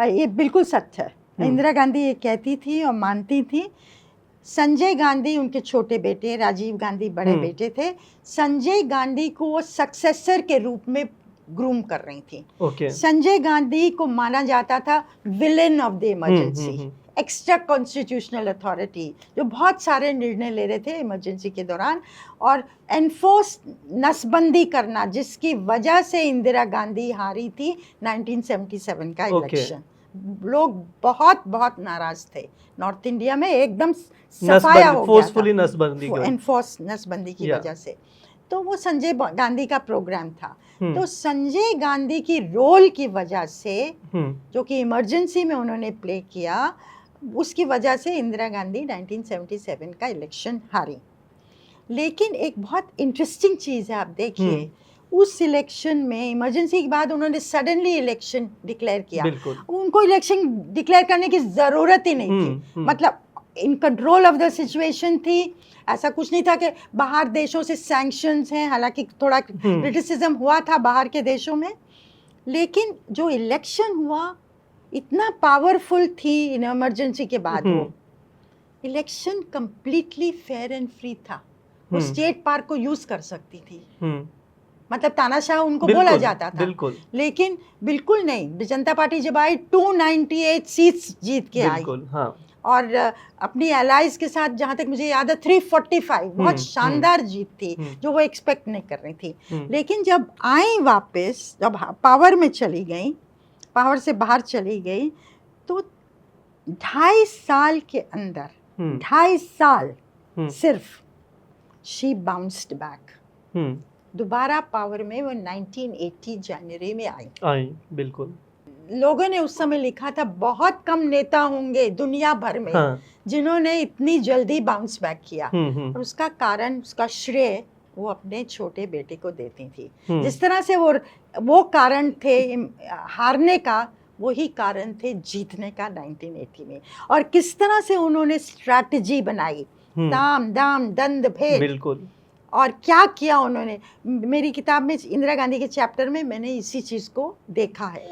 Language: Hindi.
ये बिल्कुल सच है। इंदिरा गांधी ये कहती थी और मानती थी। संजय गांधी उनके छोटे बेटे, राजीव गांधी बड़े बेटे थे। संजय गांधी को वो सक्सेसर के रूप में ग्रूम कर रही थी। संजय गांधी को माना जाता था villain of the emergency, extra constitutional authority, जो बहुत सारे निर्णय ले रहे थे इमरजेंसी के दौरान, और एनफोर्स नसबंदी करना, जिसकी वजह से इंदिरा गांधी हारी थी 1977 का इलेक्शन। लोग बहुत बहुत नाराज थे नॉर्थ इंडिया में, एकदम सफाया हो गया था एनफोर्स नसबंदी की वजह से। तो वो संजय गांधी का प्रोग्राम था। तो संजय गांधी की रोल की वजह से, जो कि इमरजेंसी में उन्होंने प्ले किया, उसकी वजह से इंदिरा गांधी 1977 का इलेक्शन हारी। लेकिन एक बहुत इंटरेस्टिंग चीज़ है, आप देखिए उस इलेक्शन में, इमरजेंसी के बाद उन्होंने सडनली इलेक्शन डिक्लेयर किया। उनको इलेक्शन डिक्लेयर करने की ज़रूरत ही नहीं थी। मतलब in control of the situation थी। ऐसा कुछ नहीं था कि बाहर देशों से सैंक्शंस हैं, हालांकि थोड़ा क्रिटिसिज्म हुआ था बाहर के देशों में, लेकिन जो इलेक्शन हुआ इतना पावरफुल थी इन इमरजेंसी के बाद। वो election completely fair and free था। वो स्टेट पार्क को यूज कर सकती थी। मतलब तानाशाह उनको बोला जाता था, लेकिन बिल्कुल नहीं। जनता पार्टी जब आई 298 सीट्स जीत के आई। और अपनी एलाइज के साथ, जहाँ तक मुझे याद है, 345, बहुत शानदार जीत थी, जो वो एक्सपेक्ट नहीं कर रही थी। लेकिन जब आई वापस, जब पावर में चली गई, पावर से बाहर चली गई, तो 2.5 साल के अंदर, 2.5 साल सिर्फ, शी बाउंस्ड बैक। दोबारा पावर में वो 1980 जनवरी में आई। बिल्कुल। लोगों ने उस समय लिखा था बहुत कम नेता होंगे दुनिया भर में जिन्होंने इतनी जल्दी बाउंस बैक किया। और उसका कारण, उसका श्रेय वो अपने छोटे बेटे को देती थी। जिस तरह से वो कारण थे हारने का, वही कारण थे जीतने का 1980 में। और किस तरह से उन्होंने स्ट्रैटेजी बनाई, ताम दाम दंड भेद, बिल्कुल, और क्या किया उन्होंने। मेरी किताब में इंदिरा गांधी के चैप्टर में मैंने इसी चीज़ को देखा है।